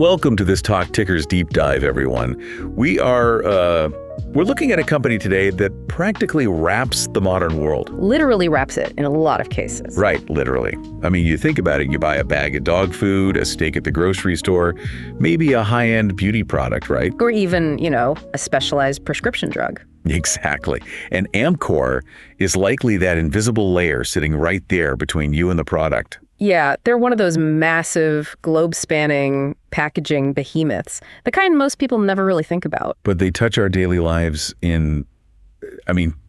Welcome to this Talk Tickers Deep Dive, everyone. We're looking at a company today that practically wraps the modern world. Literally wraps it in a lot of cases. Right, literally. I mean, you think about it, you buy a bag of dog food, a steak at the grocery store, maybe a high-end beauty product, right? Or even, a specialized prescription drug. Exactly. And Amcor is likely that invisible layer sitting right there between you and the product. Yeah, they're one of those massive, globe-spanning packaging behemoths, the kind most people never really think about. But they touch our daily lives in,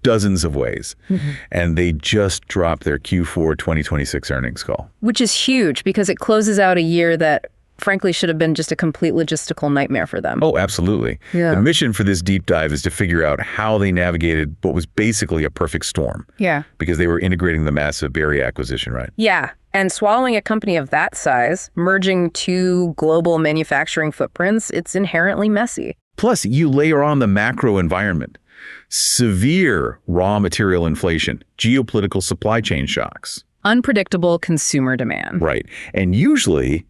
dozens of ways. Mm-hmm. And they just dropped their Q4 2026 earnings call. Which is huge because it closes out a year that frankly should have been just a complete logistical nightmare for them. Oh, absolutely. Yeah. The mission for this deep dive is to figure out how they navigated what was basically a perfect storm. Yeah. Because they were integrating the massive Berry acquisition, right? Yeah. And swallowing a company of that size, merging two global manufacturing footprints, it's inherently messy. Plus, you layer on the macro environment, severe raw material inflation, geopolitical supply chain shocks. Unpredictable consumer demand. Right. And usually,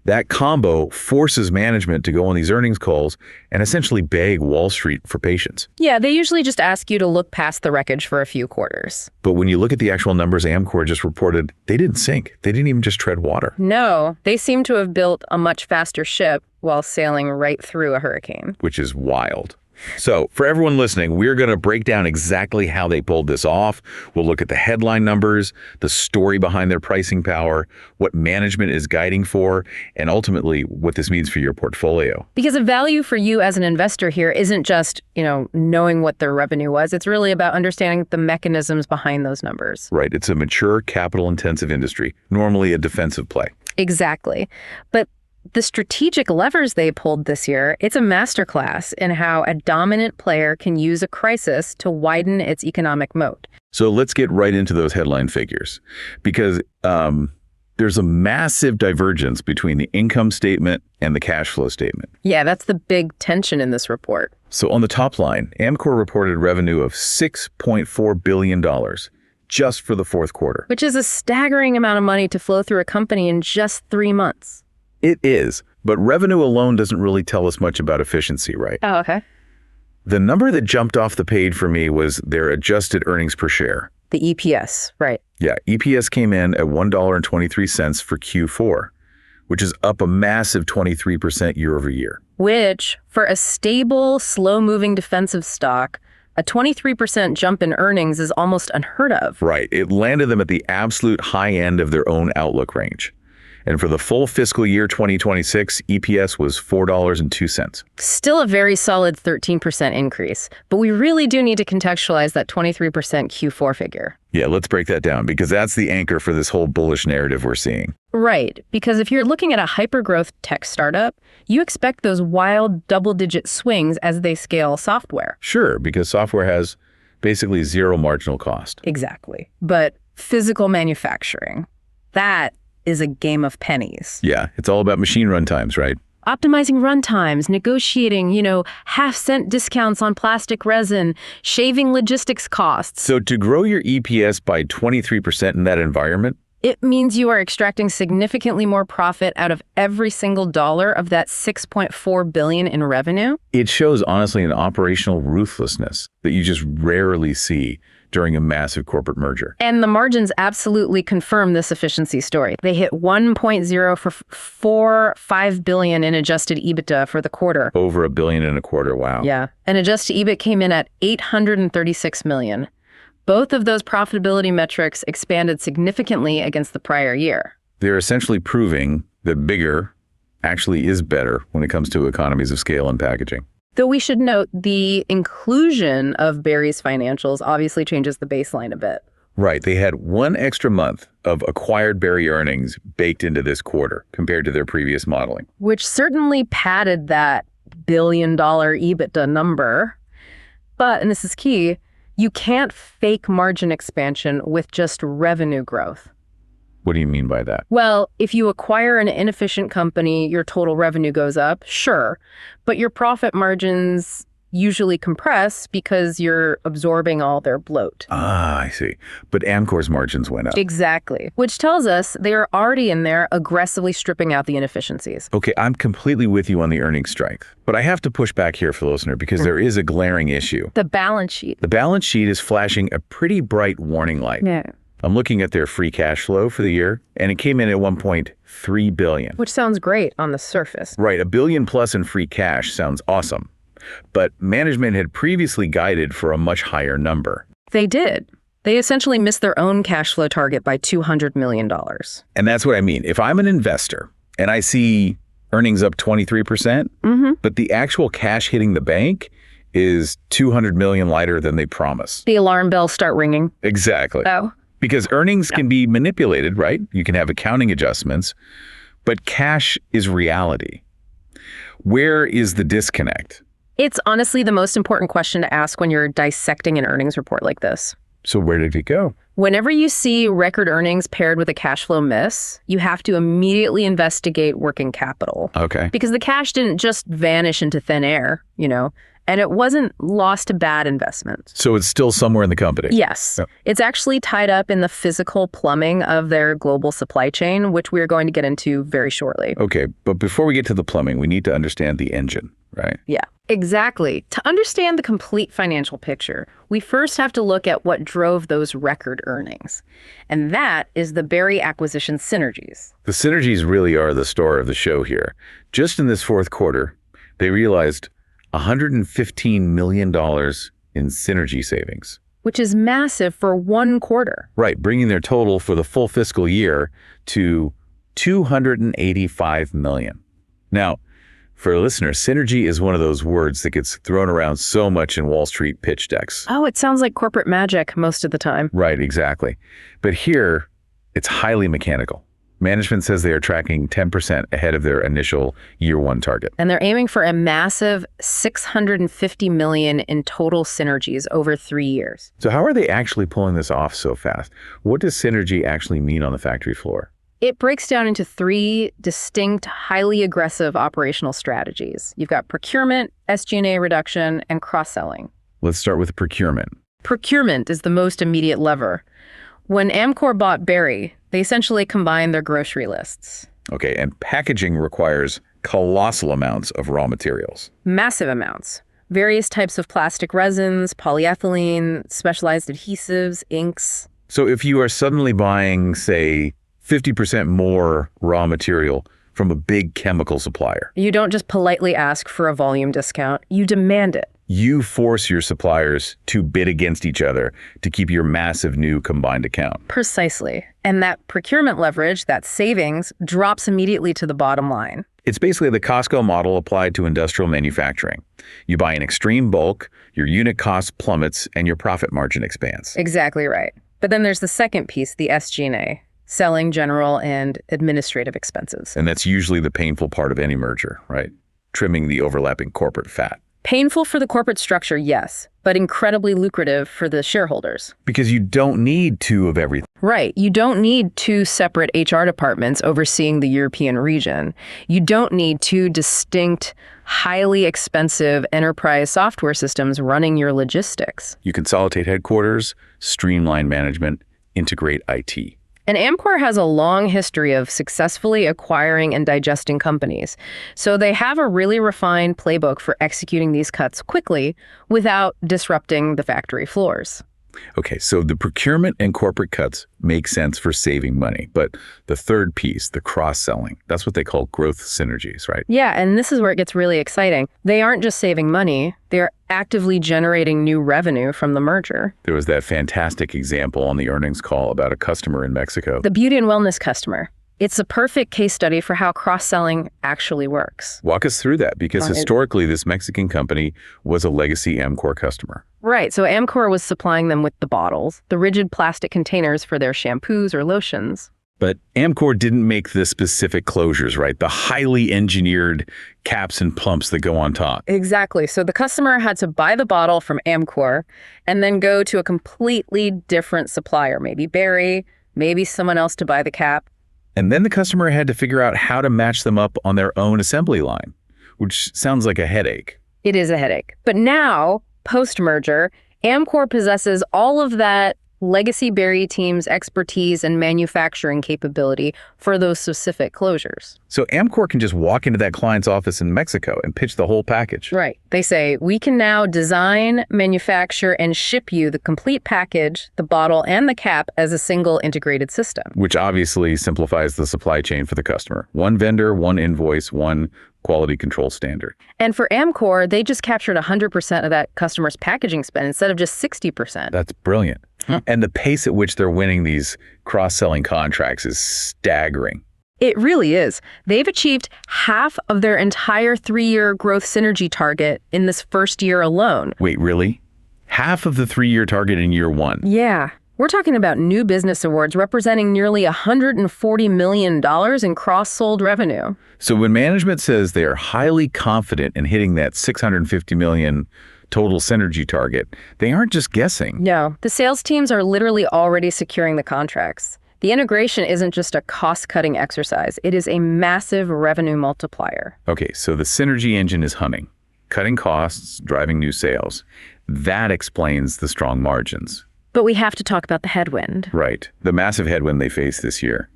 that combo forces management to go on these earnings calls and essentially beg Wall Street for patience. Yeah, they usually just ask you to look past the wreckage for a few quarters. But when you look at the actual numbers Amcor just reported, they didn't sink. They didn't even just tread water. No, they seem to have built a much faster ship while sailing right through a hurricane. Which is wild. So for everyone listening, we're going to break down exactly how they pulled this off. We'll look at the headline numbers, the story behind their pricing power, what management is guiding for, and ultimately what this means for your portfolio. Because the value for you as an investor here isn't just, knowing what their revenue was. It's really about understanding the mechanisms behind those numbers. Right. It's a mature, capital-intensive industry, normally a defensive play. Exactly. But the strategic levers they pulled this year, it's a masterclass in how a dominant player can use a crisis to widen its economic moat. So let's get right into those headline figures, because there's a massive divergence between the income statement and the cash flow statement. Yeah, that's the big tension in this report. So on the top line, Amcor reported revenue of $6.4 billion just for the fourth quarter. Which is a staggering amount of money to flow through a company in just 3 months. It is, but revenue alone doesn't really tell us much about efficiency, right? Oh, okay. The number that jumped off the page for me was their adjusted earnings per share. The EPS, right. Yeah, EPS came in at $1.23 for Q4, which is up a massive 23% year over year. Which, for a stable, slow-moving defensive stock, a 23% jump in earnings is almost unheard of. Right. It landed them at the absolute high end of their own outlook range. And for the full fiscal year 2026, EPS was $4.02. Still a very solid 13% increase, but we really do need to contextualize that 23% Q4 figure. Yeah, let's break that down, because that's the anchor for this whole bullish narrative we're seeing. Right, because if you're looking at a hyper-growth tech startup, you expect those wild double-digit swings as they scale software. Sure, because software has basically zero marginal cost. Exactly. But physical manufacturing, that is a game of pennies. Yeah, it's all about machine runtimes, right? Optimizing runtimes, negotiating, half-cent discounts on plastic resin, shaving logistics costs. So to grow your EPS by 23% in that environment? It means you are extracting significantly more profit out of every single dollar of that $6.4 billion in revenue. It shows, honestly, an operational ruthlessness that you just rarely see during a massive corporate merger. And the margins absolutely confirm this efficiency story. They hit 1.045 billion in adjusted EBITDA for the quarter. Over $1.25 billion, wow. Yeah, and adjusted EBIT came in at $836 million. Both of those profitability metrics expanded significantly against the prior year. They're essentially proving that bigger actually is better when it comes to economies of scale and packaging. Though we should note the inclusion of Berry's financials obviously changes the baseline a bit. Right. They had one extra month of acquired Berry earnings baked into this quarter compared to their previous modeling. Which certainly padded that billion-dollar EBITDA number. But, and this is key, you can't fake margin expansion with just revenue growth. What do you mean by that? Well, if you acquire an inefficient company, your total revenue goes up, sure. But your profit margins, usually compress because you're absorbing all their bloat. Ah, I see. But Amcor's margins went up. Exactly. Which tells us they are already in there aggressively stripping out the inefficiencies. Okay, I'm completely with you on the earnings strength, but I have to push back here for the listener because there is a glaring issue. The balance sheet. The balance sheet is flashing a pretty bright warning light. Yeah. I'm looking at their free cash flow for the year, and it came in at $1.3 billion. Which sounds great on the surface. Right, $1 billion plus in free cash sounds awesome. But management had previously guided for a much higher number. They did. They essentially missed their own cash flow target by $200 million. And that's what I mean. If I'm an investor and I see earnings up 23%, but the actual cash hitting the bank is $200 million lighter than they promised. The alarm bells start ringing. Exactly. Oh. Because earnings can be manipulated, right? You can have accounting adjustments, but cash is reality. Where is the disconnect? It's honestly the most important question to ask when you're dissecting an earnings report like this. So where did it go? Whenever you see record earnings paired with a cash flow miss, you have to immediately investigate working capital. Okay. Because the cash didn't just vanish into thin air, and it wasn't lost to bad investments. So it's still somewhere in the company? Yes. Yep. It's actually tied up in the physical plumbing of their global supply chain, which we're going to get into very shortly. Okay, but before we get to the plumbing, we need to understand the engine, right? Yeah, exactly. To understand the complete financial picture, we first have to look at what drove those record earnings. And that is the Berry acquisition synergies. The synergies really are the star of the show here. Just in this fourth quarter, they realized $115 million in synergy savings. Which is massive for one quarter. Right, bringing their total for the full fiscal year to $285 million. Now, for a listener, synergy is one of those words that gets thrown around so much in Wall Street pitch decks. Oh, it sounds like corporate magic most of the time. Right, exactly. But here, it's highly mechanical. Management says they are tracking 10% ahead of their initial year one target. And they're aiming for a massive $650 million in total synergies over 3 years. So how are they actually pulling this off so fast? What does synergy actually mean on the factory floor? It breaks down into 3 distinct, highly aggressive operational strategies. You've got procurement, SG&A reduction, and cross-selling. Let's start with procurement. Procurement is the most immediate lever. When Amcor bought Berry, they essentially combined their grocery lists. Okay, and packaging requires colossal amounts of raw materials. Massive amounts. Various types of plastic resins, polyethylene, specialized adhesives, inks. So if you are suddenly buying, say, 50% more raw material from a big chemical supplier, You don't just politely ask for a volume discount, you demand it. you force your suppliers to bid against each other to keep your massive new combined account. Precisely. And that procurement leverage, that savings, drops immediately to the bottom line. It's basically the Costco model applied to industrial manufacturing. You buy in extreme bulk, your unit cost plummets, and your profit margin expands. Exactly right. But then there's the second piece, the SG&A, selling, general, and administrative expenses. And that's usually the painful part of any merger, right? Trimming the overlapping corporate fat. Painful for the corporate structure, yes, but incredibly lucrative for the shareholders. Because you don't need 2 of everything. Right. You don't need 2 separate HR departments overseeing the European region. You don't need 2 distinct, highly expensive enterprise software systems running your logistics. You consolidate headquarters, streamline management, integrate IT. And Amcor has a long history of successfully acquiring and digesting companies. So they have a really refined playbook for executing these cuts quickly without disrupting the factory floors. Okay, so the procurement and corporate cuts make sense for saving money. But the third piece, the cross-selling, that's what they call growth synergies, right? Yeah, and this is where it gets really exciting. They aren't just saving money, they're actively generating new revenue from the merger. There was that fantastic example on the earnings call about a customer in Mexico. The beauty and wellness customer. It's a perfect case study for how cross-selling actually works. Walk us through that, because historically this Mexican company was a legacy Amcor customer. Right, so Amcor was supplying them with the bottles, the rigid plastic containers for their shampoos or lotions. But Amcor didn't make the specific closures, right? The highly engineered caps and plumps that go on top. Exactly. So the customer had to buy the bottle from Amcor and then go to a completely different supplier, maybe Berry, maybe someone else to buy the cap. And then the customer had to figure out how to match them up on their own assembly line, which sounds like a headache. It is a headache. But now, post-merger, Amcor possesses all of that legacy Berry team's expertise and manufacturing capability for those specific closures. So Amcor can just walk into that client's office in Mexico and pitch the whole package. Right. They say, we can now design, manufacture, and ship you the complete package, the bottle, and the cap as a single integrated system. Which obviously simplifies the supply chain for the customer. One vendor, one invoice, one quality control standard. And for Amcor, they just captured 100% of that customer's packaging spend instead of just 60%. That's brilliant. And the pace at which they're winning these cross-selling contracts is staggering. It really is. They've achieved half of their entire 3-year growth synergy target in this first year alone. Wait, really? Half of the 3-year target in year 1? Yeah. We're talking about new business awards representing nearly $140 million in cross-sold revenue. So when management says they are highly confident in hitting that $650 million total synergy target, they aren't just guessing. No, the sales teams are literally already securing the contracts. The integration isn't just a cost-cutting exercise. It is a massive revenue multiplier. Okay, so the synergy engine is humming, cutting costs, driving new sales. That explains the strong margins. But we have to talk about the headwind. Right, the massive headwind they face this year,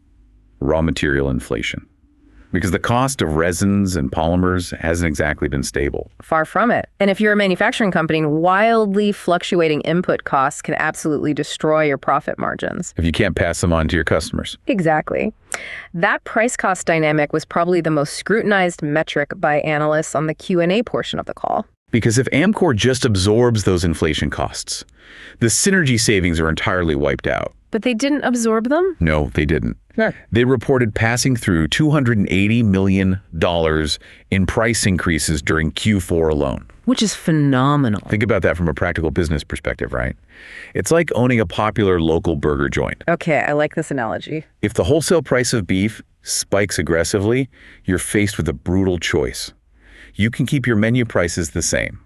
raw material inflation. Because the cost of resins and polymers hasn't exactly been stable. Far from it. And if you're a manufacturing company, wildly fluctuating input costs can absolutely destroy your profit margins. If you can't pass them on to your customers. Exactly. That price-cost dynamic was probably the most scrutinized metric by analysts on the Q&A portion of the call. Because if Amcor just absorbs those inflation costs, the synergy savings are entirely wiped out. But they didn't absorb them? No, they didn't. No. They reported passing through $280 million in price increases during Q4 alone. Which is phenomenal. Think about that from a practical business perspective, right? It's like owning a popular local burger joint. Okay, I like this analogy. If the wholesale price of beef spikes aggressively, you're faced with a brutal choice. You can keep your menu prices the same.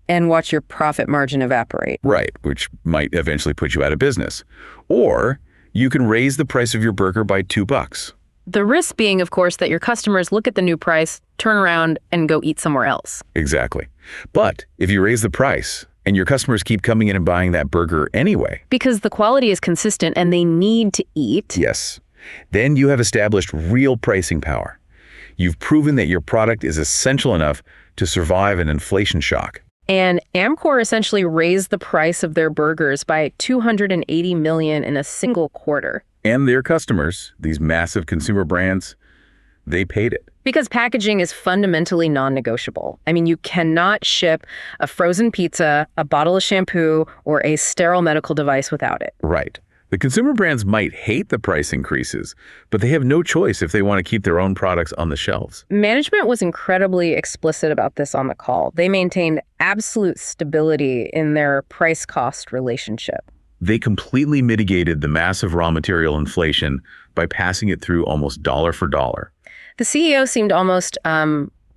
And watch your profit margin evaporate. Right, which might eventually put you out of business. Or you can raise the price of your burger by $2. The risk being, of course, that your customers look at the new price, turn around, and go eat somewhere else. Exactly. But if you raise the price and your customers keep coming in and buying that burger anyway. Because the quality is consistent and they need to eat. Yes. Then you have established real pricing power. You've proven that your product is essential enough to survive an inflation shock. And Amcor essentially raised the price of their burgers by $280 million in a single quarter. And their customers, these massive consumer brands, they paid it. Because packaging is fundamentally non-negotiable. I mean, you cannot ship a frozen pizza, a bottle of shampoo, or a sterile medical device without it. Right. The consumer brands might hate the price increases, but they have no choice if they want to keep their own products on the shelves. Management was incredibly explicit about this on the call. They maintained absolute stability in their price-cost relationship. They completely mitigated the massive raw material inflation by passing it through almost dollar for dollar. The CEO seemed almost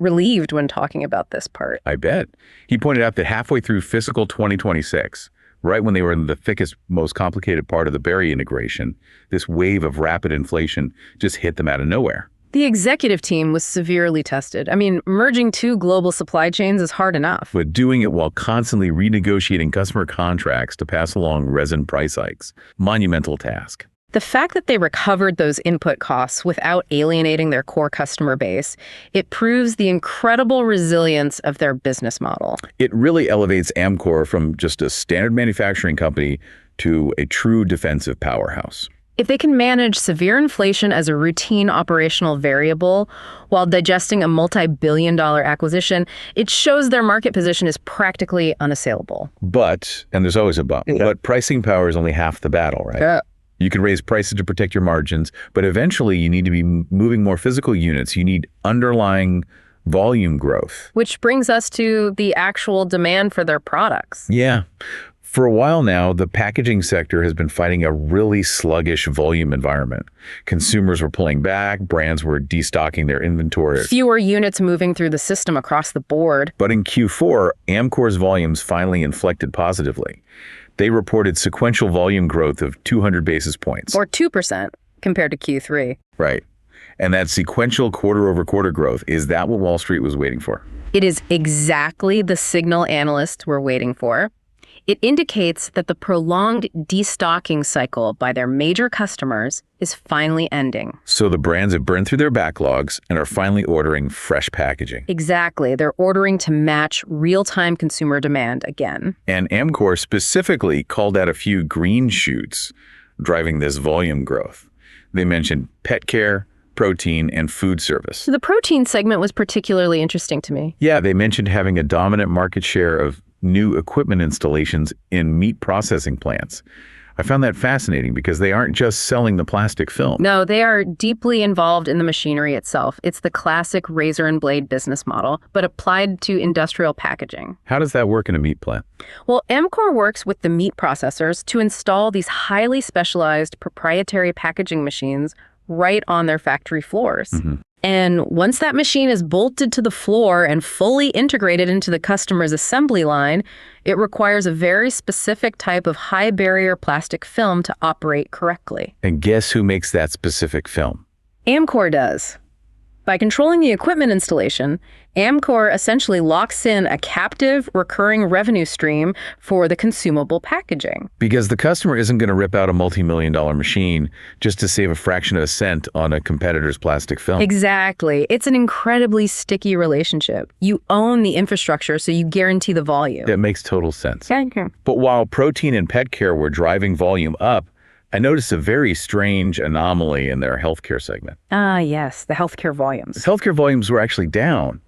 relieved when talking about this part. I bet. He pointed out that halfway through fiscal 2026, right when they were in the thickest, most complicated part of the Berry integration, this wave of rapid inflation just hit them out of nowhere. The executive team was severely tested. I mean, merging two global supply chains is hard enough. But doing it while constantly renegotiating customer contracts to pass along resin price hikes, monumental task. The fact that they recovered those input costs without alienating their core customer base, it proves the incredible resilience of their business model. It really elevates Amcor from just a standard manufacturing company to a true defensive powerhouse. If they can manage severe inflation as a routine operational variable while digesting a multi-billion-dollar acquisition, it shows their market position is practically unassailable. But, and there's always a but, but pricing power is only half the battle, right? Yeah. You can raise prices to protect your margins, but eventually you need to be moving more physical units. You need underlying volume growth. Which brings us to the actual demand for their products. Yeah. For a while now, the packaging sector has been fighting a really sluggish volume environment. Consumers were pulling back, brands were destocking their inventory. Fewer units moving through the system across the board. But in Q4, Amcor's volumes finally inflected positively. They reported sequential volume growth of 200 basis points. Or 2% compared to Q3. Right. And that sequential quarter-over-quarter growth, is that what Wall Street was waiting for? It is exactly the signal analysts were waiting for. It indicates that the prolonged destocking cycle by their major customers is finally ending. So the brands have burned through their backlogs and are finally ordering fresh packaging. Exactly. They're ordering to match real-time consumer demand again. And Amcor specifically called out a few green shoots driving this volume growth. They mentioned pet care, protein, and food service. So the protein segment was particularly interesting to me. Yeah, they mentioned having a dominant market share of new equipment installations in meat processing plants. I found that fascinating because they aren't just selling the plastic film. No, they are deeply involved in the machinery itself. It's the classic razor and blade business model, but applied to industrial packaging. How does that work in a meat plant? Well, Amcor works with the meat processors to install these highly specialized proprietary packaging machines right on their factory floors. And once that machine is bolted to the floor and fully integrated into the customer's assembly line, it requires a very specific type of high-barrier plastic film to operate correctly. And guess who makes that specific film? Amcor does. By controlling the equipment installation, Amcor essentially locks in a captive, recurring revenue stream for the consumable packaging. Because the customer isn't going to rip out a multi-million-dollar machine just to save a fraction of a cent on a competitor's plastic film. Exactly. It's an incredibly sticky relationship. You own the infrastructure, so you guarantee the volume. That makes total sense. Thank you. But while protein and pet care were driving volume up, I noticed a very strange anomaly in their healthcare segment. Ah, yes, the healthcare volumes. Healthcare volumes were actually down.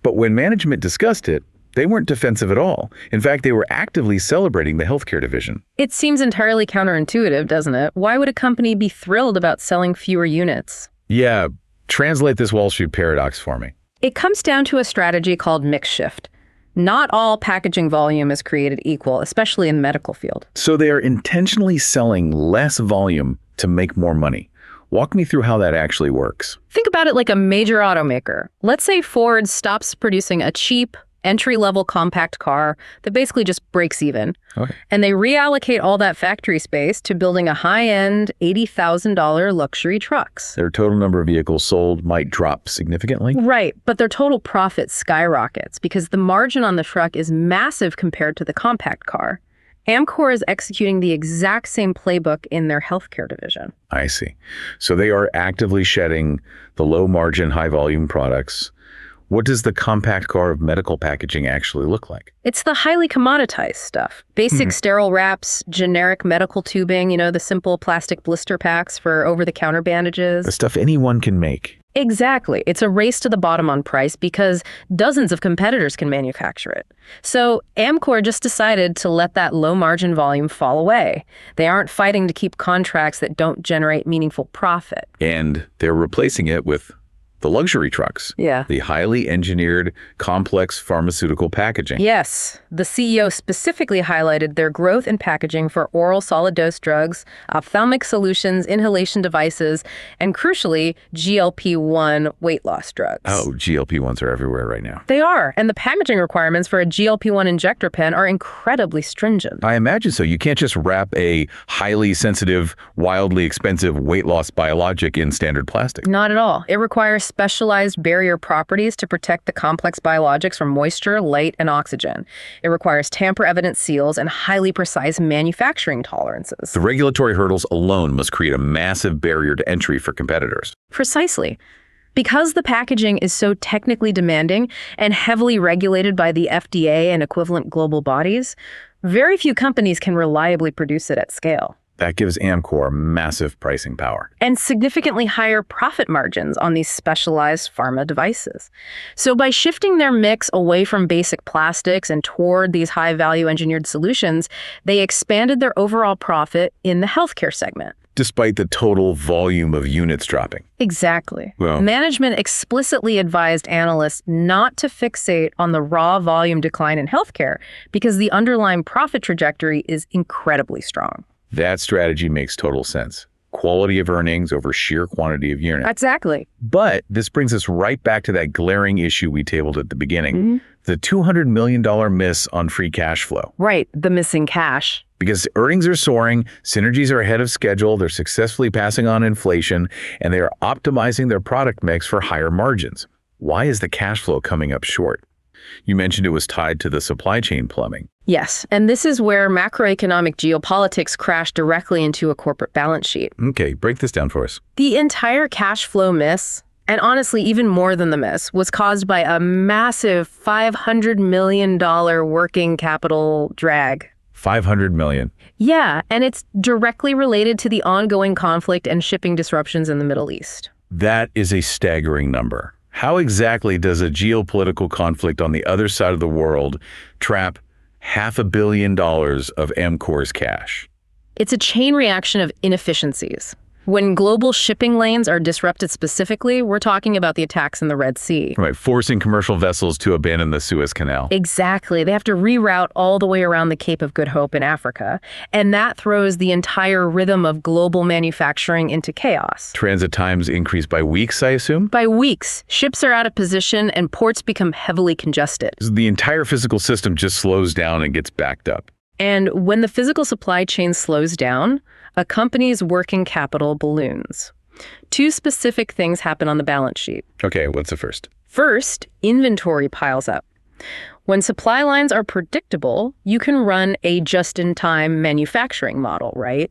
But when management discussed it, they weren't defensive at all. In fact, they were actively celebrating the healthcare division. It seems entirely counterintuitive, doesn't it? Why would a company be thrilled about selling fewer units? Yeah, translate this Wall Street paradox for me. It comes down to a strategy called mix shift. Not all packaging volume is created equal, especially in the medical field. So they are intentionally selling less volume to make more money. Walk me through how that actually works. Think about it like a major automaker. Let's say Ford stops producing a cheap, entry-level compact car that basically just breaks even. Okay. And they reallocate all that factory space to building a high-end $80,000 luxury trucks. Their total number of vehicles sold might drop significantly. Right, but their total profit skyrockets because the margin on the truck is massive compared to the compact car. Amcor is executing the exact same playbook in their healthcare division. I see. So they are actively shedding the low-margin, high-volume products. What does the compact car of medical packaging actually look like? It's the highly commoditized stuff. Basic sterile wraps, generic medical tubing, the simple plastic blister packs for over-the-counter bandages. The stuff anyone can make. Exactly. It's a race to the bottom on price because dozens of competitors can manufacture it. So Amcor just decided to let that low-margin volume fall away. They aren't fighting to keep contracts that don't generate meaningful profit. And they're replacing it with the luxury trucks. Yeah. The highly engineered, complex pharmaceutical packaging. Yes. The CEO specifically highlighted their growth in packaging for oral solid dose drugs, ophthalmic solutions, inhalation devices, and crucially, GLP-1 weight loss drugs. Oh, GLP-1s are everywhere right now. They are. And the packaging requirements for a GLP-1 injector pen are incredibly stringent. I imagine so. You can't just wrap a highly sensitive, wildly expensive weight loss biologic in standard plastic. Not at all. It requires specialized barrier properties to protect the complex biologics from moisture, light, and oxygen. It requires tamper-evident seals and highly precise manufacturing tolerances. The regulatory hurdles alone must create a massive barrier to entry for competitors. Precisely. Because the packaging is so technically demanding and heavily regulated by the FDA and equivalent global bodies, very few companies can reliably produce it at scale. That gives Amcor massive pricing power. And significantly higher profit margins on these specialized pharma devices. So by shifting their mix away from basic plastics and toward these high-value engineered solutions, they expanded their overall profit in the healthcare segment. Despite the total volume of units dropping. Exactly. Well, management explicitly advised analysts not to fixate on the raw volume decline in healthcare because the underlying profit trajectory is incredibly strong. that strategy makes total sense. Quality of earnings over sheer quantity of units. Exactly. But this brings us right back to that glaring issue we tabled at the beginning. The $200 million miss on free cash flow. Right, the missing cash. Because earnings are soaring, synergies are ahead of schedule, they're successfully passing on inflation, and they are optimizing their product mix for higher margins. why is the cash flow coming up short? You mentioned it was tied to the supply chain plumbing. Yes, and this is where macroeconomic geopolitics crash directly into a corporate balance sheet. Okay, break this down for us. The entire cash flow miss, and honestly even more than the miss, was caused by a massive $500 million working capital drag. 500 million. Yeah, and it's directly related to the ongoing conflict and shipping disruptions in the Middle East. That is a staggering number. How exactly does a geopolitical conflict on the other side of the world trap $500 million of Amcor's cash? It's a chain reaction of inefficiencies. When global shipping lanes are disrupted specifically, we're talking about the attacks in the Red Sea. Right, forcing commercial vessels to abandon the Suez Canal. Exactly. They have to reroute all the way around the Cape of Good Hope in Africa, and that throws the entire rhythm of global manufacturing into chaos. Transit times increase by weeks, I assume? By weeks, ships are out of position and ports become heavily congested. The entire physical system just slows down and gets backed up. And when the physical supply chain slows down, a company's working capital balloons. Two specific things happen on the balance sheet. Okay, what's the first? First, inventory piles up. When supply lines are predictable, you can run a just-in-time manufacturing model, right?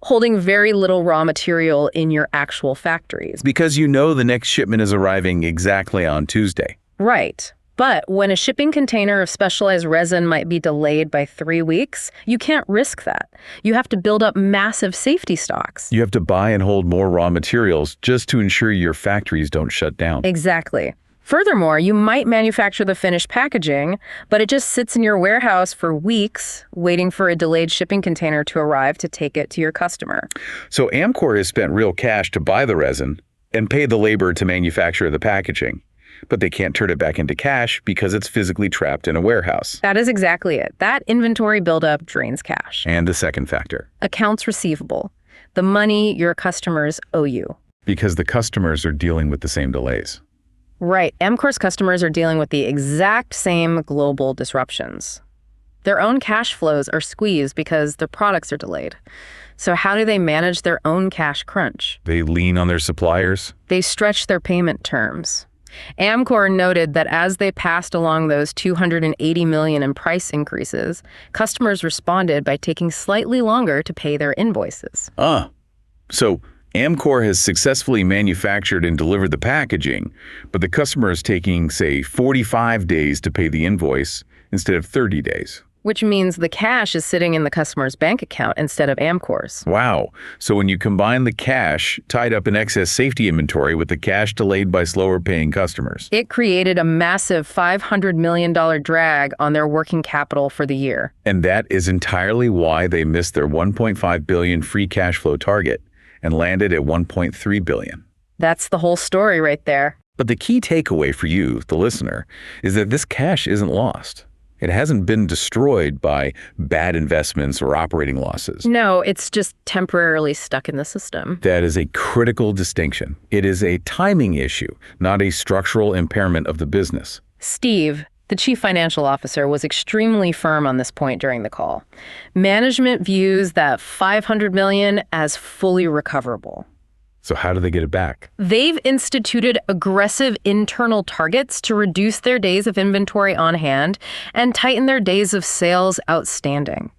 Holding very little raw material in your actual factories. Because you know the next shipment is arriving exactly on Tuesday. Right. But when a shipping container of specialized resin might be delayed by 3 weeks, you can't risk that. You have to build up massive safety stocks. You have to buy and hold more raw materials just to ensure your factories don't shut down. Exactly. Furthermore, you might manufacture the finished packaging, but it just sits in your warehouse for weeks, waiting for a delayed shipping container to arrive to take it to your customer. So Amcor has spent real cash to buy the resin and pay the labor to manufacture the packaging. But they can't turn it back into cash because it's physically trapped in a warehouse. That is exactly it. That inventory buildup drains cash. And the second factor. Accounts receivable. The money your customers owe you. Because the customers are dealing with the same delays. Right. Amcor's customers are dealing with the exact same global disruptions. Their own cash flows are squeezed because their products are delayed. So how do they manage their own cash crunch? They lean on their suppliers. They stretch their payment terms. Amcor noted that as they passed along those $280 million in price increases, customers responded by taking slightly longer to pay their invoices. So Amcor has successfully manufactured and delivered the packaging, but the customer is taking, say, 45 days to pay the invoice instead of 30 days. Which means the cash is sitting in the customer's bank account instead of Amcor's. Wow. So when you combine the cash tied up in excess safety inventory with the cash delayed by slower paying customers, it created a massive $500 million drag on their working capital for the year. And that is entirely why they missed their $1.5 billion free cash flow target and landed at $1.3 billion. That's the whole story right there. But the key takeaway for you, the listener, is that this cash isn't lost. It hasn't been destroyed by bad investments or operating losses. No, it's just temporarily stuck in the system. That is a critical distinction. It is a timing issue, not a structural impairment of the business. Steve, the chief financial officer, was extremely firm on this point during the call. Management views that $500 million as fully recoverable. So how do they get it back? They've instituted aggressive internal targets to reduce their days of inventory on hand and tighten their days of sales outstanding.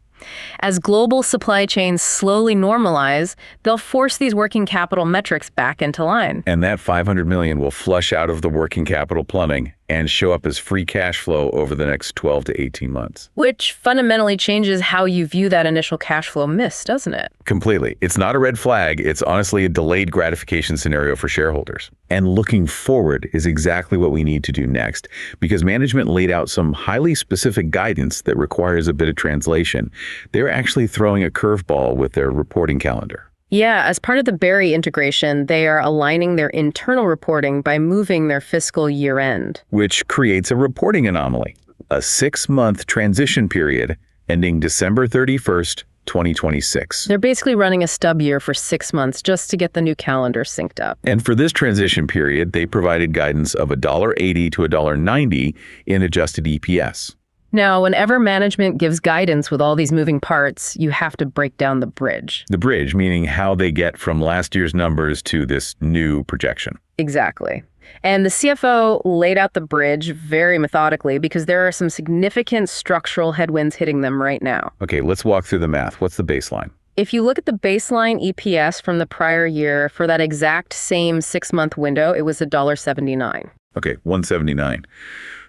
As global supply chains slowly normalize, they'll force these working capital metrics back into line. And that $500 million will flush out of the working capital plumbing and show up as free cash flow over the next 12 to 18 months. Which fundamentally changes how you view that initial cash flow miss, doesn't it? Completely. It's not a red flag. It's honestly a delayed gratification scenario for shareholders. And looking forward is exactly what we need to do next, because management laid out some highly specific guidance that requires a bit of translation. They're actually throwing a curveball with their reporting calendar. Yeah, as part of the Berry integration, they are aligning their internal reporting by moving their fiscal year end. Which creates a reporting anomaly, a 6-month transition period ending December 31st, 2026. They're basically running a stub year for 6 months just to get the new calendar synced up. And for this transition period, they provided guidance of $1.80 to $1.90 in adjusted EPS. Now, whenever management gives guidance with all these moving parts, you have to break down the bridge. The bridge, meaning how they get from last year's numbers to this new projection. Exactly. And the CFO laid out the bridge very methodically because there are some significant structural headwinds hitting them right now. Okay, let's walk through the math. What's the baseline? If you look at the baseline EPS from the prior year for that exact same 6-month window, it was $1.79. Okay, 179.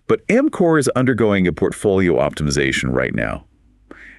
But Amcor is undergoing a portfolio optimization right now.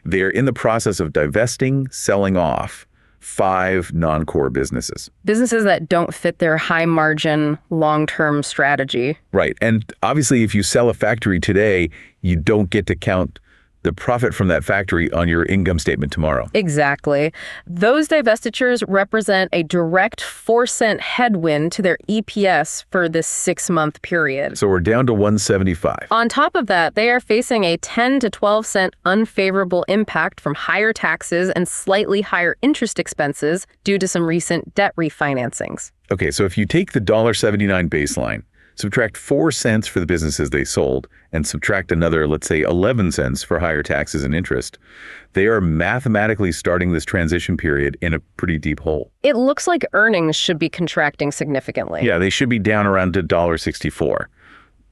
They're in the process of divesting, selling off 5 non-core businesses. Businesses that don't fit their high-margin, long-term strategy. Right. And obviously, if you sell a factory today, you don't get to count the profit from that factory on your income statement tomorrow. Exactly. Those divestitures represent a direct 4-cent headwind to their EPS for this 6-month period. So we're down to 175. On top of that, they are facing a 10 to 12 cent unfavorable impact from higher taxes and slightly higher interest expenses due to some recent debt refinancings. Okay, so if you take the $1.79 baseline, subtract 4 cents for the businesses they sold, and subtract another, let's say, 11 cents for higher taxes and interest, they are mathematically starting this transition period in a pretty deep hole. It looks like earnings should be contracting significantly. Yeah, they should be down around $1.64,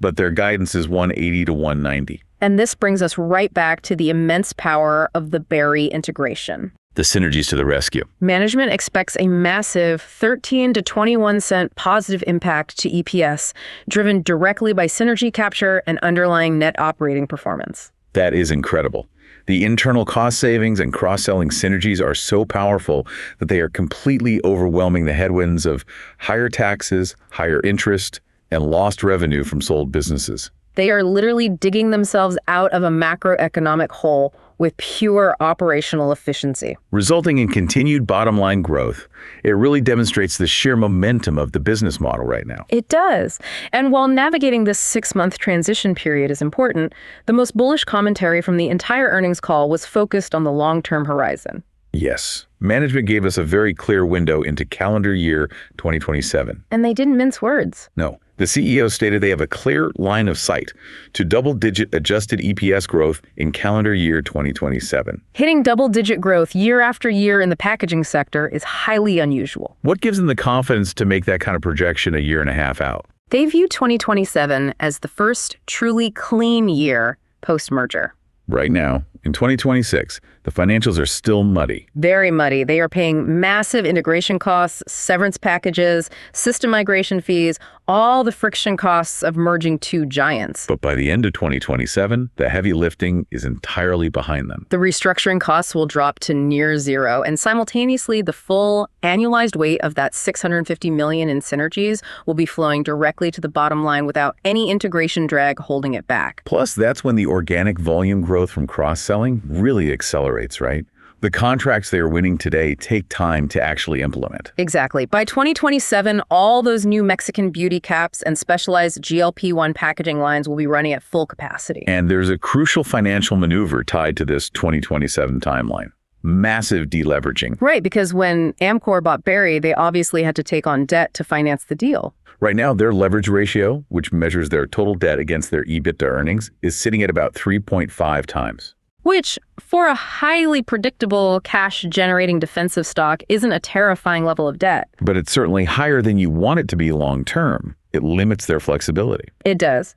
but their guidance is 180 to 190. And this brings us right back to the immense power of the Berry integration. The synergies to the rescue. Management expects a massive 13 to 21 cent positive impact to EPS, driven directly by synergy capture and underlying net operating performance. That is incredible. The internal cost savings and cross-selling synergies are so powerful that they are completely overwhelming the headwinds of higher taxes, higher interest, and lost revenue from sold businesses. They are literally digging themselves out of a macroeconomic hole with pure operational efficiency. Resulting in continued bottom-line growth. It really demonstrates the sheer momentum of the business model right now. It does. And while navigating this 6-month transition period is important, the most bullish commentary from the entire earnings call was focused on the long-term horizon. Yes. Management gave us a very clear window into calendar year 2027. And they didn't mince words. No. The CEO stated they have a clear line of sight to double-digit adjusted EPS growth in calendar year 2027. Hitting double-digit growth year after year in the packaging sector is highly unusual. What gives them the confidence to make that kind of projection a year and a half out? They view 2027 as the first truly clean year post-merger. Right now, in 2026, the financials are still muddy. Very muddy. They are paying massive integration costs, severance packages, system migration fees, all the friction costs of merging 2 giants. But by the end of 2027, the heavy lifting is entirely behind them. The restructuring costs will drop to near zero, and simultaneously, the full annualized weight of that $650 million in synergies will be flowing directly to the bottom line without any integration drag holding it back. Plus, that's when the organic volume growth from cross-selling really accelerates, right? The contracts they are winning today take time to actually implement. Exactly. By 2027, all those new Mexican beauty caps and specialized GLP-1 packaging lines will be running at full capacity. And there's a crucial financial maneuver tied to this 2027 timeline. Massive deleveraging. Right, because when Amcor bought Berry, they obviously had to take on debt to finance the deal. Right now, their leverage ratio, which measures their total debt against their EBITDA earnings, is sitting at about 3.5 times. Which, for a highly predictable cash-generating defensive stock, isn't a terrifying level of debt. But it's certainly higher than you want it to be long-term. It limits their flexibility. It does.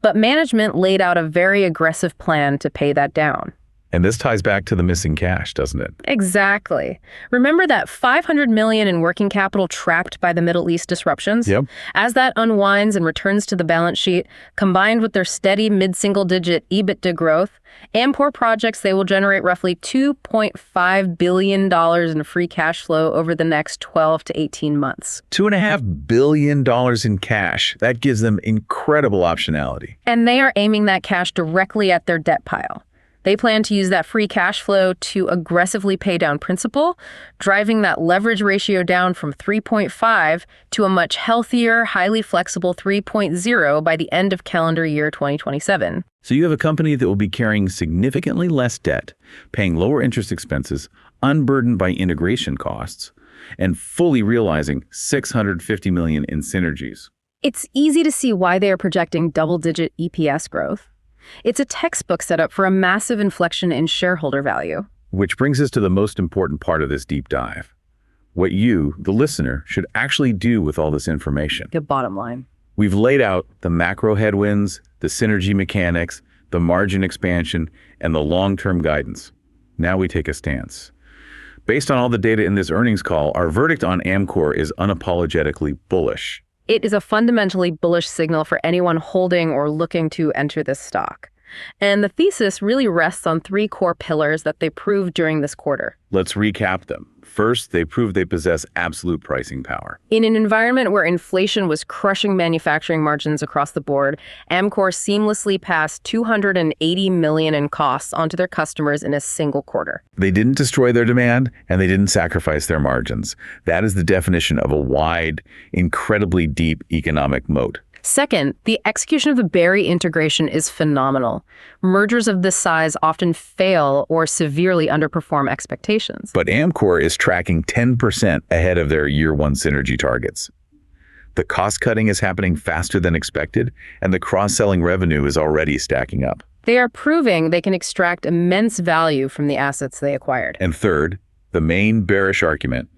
But management laid out a very aggressive plan to pay that down. And this ties back to the missing cash, doesn't it? Exactly. Remember that $500 million in working capital trapped by the Middle East disruptions? Yep. As that unwinds and returns to the balance sheet, combined with their steady mid-single-digit EBITDA growth, Amcor projects they will generate roughly $2.5 billion in free cash flow over the next 12 to 18 months. $2.5 billion in cash. That gives them incredible optionality. And they are aiming that cash directly at their debt pile. They plan to use that free cash flow to aggressively pay down principal, driving that leverage ratio down from 3.5 to a much healthier, highly flexible 3.0 by the end of calendar year 2027. So you have a company that will be carrying significantly less debt, paying lower interest expenses, unburdened by integration costs, and fully realizing $650 million in synergies. It's easy to see why they are projecting double-digit EPS growth. It's a textbook setup for a massive inflection in shareholder value. Which brings us to the most important part of this deep dive. What you, the listener, should actually do with all this information. The bottom line. We've laid out the macro headwinds, the synergy mechanics, the margin expansion, and the long-term guidance. Now we take a stance. Based on all the data in this earnings call, our verdict on Amcor is unapologetically bullish. It is a fundamentally bullish signal for anyone holding or looking to enter this stock. And the thesis really rests on three core pillars that they proved during this quarter. Let's recap them. First, they proved they possess absolute pricing power. In an environment where inflation was crushing manufacturing margins across the board, Amcor seamlessly passed $280 million in costs onto their customers in a single quarter. They didn't destroy their demand, and they didn't sacrifice their margins. That is the definition of a wide, incredibly deep economic moat. Second, the execution of the Berry integration is phenomenal. Mergers of this size often fail or severely underperform expectations. But Amcor is tracking 10% ahead of their year-one synergy targets. The cost-cutting is happening faster than expected, and the cross-selling revenue is already stacking up. They are proving they can extract immense value from the assets they acquired. And third, the main bearish argument,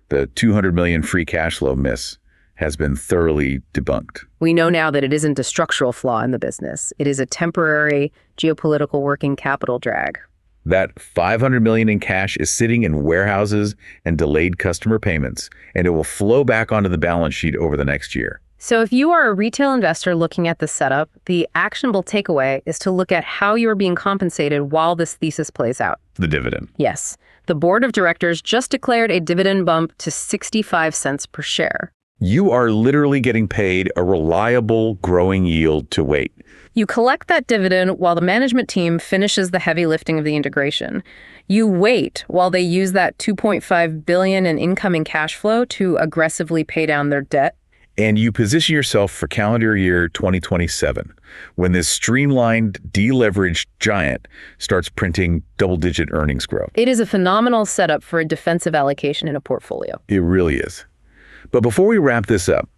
the $200 million free cash flow miss, has been thoroughly debunked. We know now that it isn't a structural flaw in the business. It is a temporary geopolitical working capital drag. That $500 million in cash is sitting in warehouses and delayed customer payments, and it will flow back onto the balance sheet over the next year. So if you are a retail investor looking at the setup, the actionable takeaway is to look at how you are being compensated while this thesis plays out. The dividend. Yes, the board of directors just declared a dividend bump to 65 cents per share. You are literally getting paid a reliable, growing yield to wait. You collect that dividend while the management team finishes the heavy lifting of the integration. You wait while they use that $2.5 billion in incoming cash flow to aggressively pay down their debt. And you position yourself for calendar year 2027, when this streamlined, deleveraged giant starts printing double-digit earnings growth. It is a phenomenal setup for a defensive allocation in a portfolio. It really is. But before we wrap this up,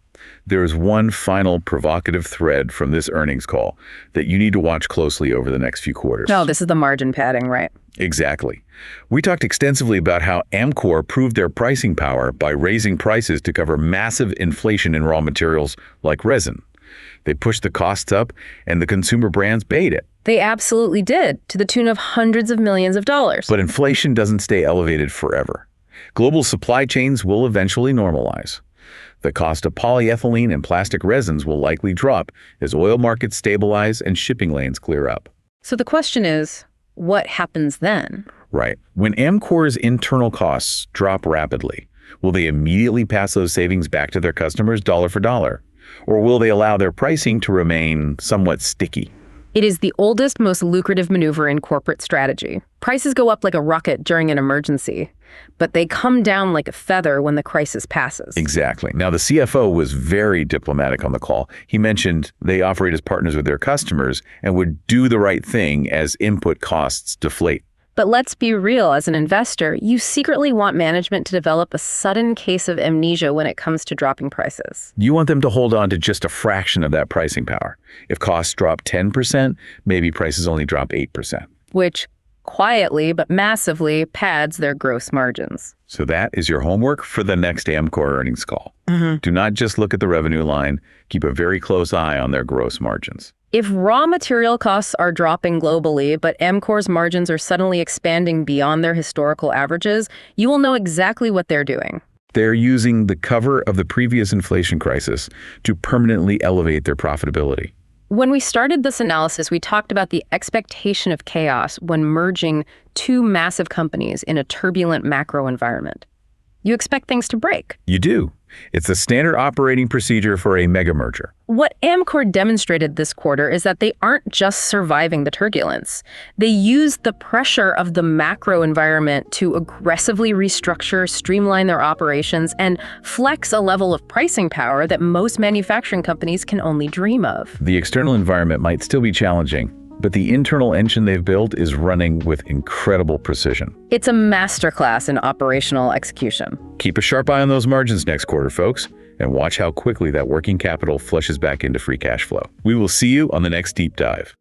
there is one final provocative thread from this earnings call that you need to watch closely over the next few quarters. No, this is the margin padding, right? Exactly. We talked extensively about how Amcor proved their pricing power by raising prices to cover massive inflation in raw materials like resin. They pushed the costs up, and the consumer brands paid it. They absolutely did, to the tune of hundreds of millions of dollars. But inflation doesn't stay elevated forever. Global supply chains will eventually normalize. The cost of polyethylene and plastic resins will likely drop as oil markets stabilize and shipping lanes clear up. So the question is, what happens then? Right. When Amcor's internal costs drop rapidly, will they immediately pass those savings back to their customers dollar for dollar? Or will they allow their pricing to remain somewhat sticky? It is the oldest, most lucrative maneuver in corporate strategy. Prices go up like a rocket during an emergency, but they come down like a feather when the crisis passes. Exactly. Now, the CFO was very diplomatic on the call. He mentioned they operate as partners with their customers and would do the right thing as input costs deflate. But let's be real, as an investor, you secretly want management to develop a sudden case of amnesia when it comes to dropping prices. You want them to hold on to just a fraction of that pricing power. If costs drop 10%, maybe prices only drop 8%. Which quietly but massively pads their gross margins. So that is your homework for the next Amcor earnings call. Do not just look at the revenue line. Keep a very close eye on their gross margins. If raw material costs are dropping globally, but Amcor's margins are suddenly expanding beyond their historical averages, you will know exactly what they're doing. They're using the cover of the previous inflation crisis to permanently elevate their profitability. When we started this analysis, we talked about the expectation of chaos when merging two massive companies in a turbulent macro environment. You expect things to break. You do. It's a standard operating procedure for a mega merger. What Amcor demonstrated this quarter is that they aren't just surviving the turbulence. They used the pressure of the macro environment to aggressively restructure, streamline their operations, and flex a level of pricing power that most manufacturing companies can only dream of. The external environment might still be challenging, but the internal engine they've built is running with incredible precision. It's a masterclass in operational execution. Keep a sharp eye on those margins next quarter, folks, and watch how quickly that working capital flushes back into free cash flow. We will see you on the next deep dive.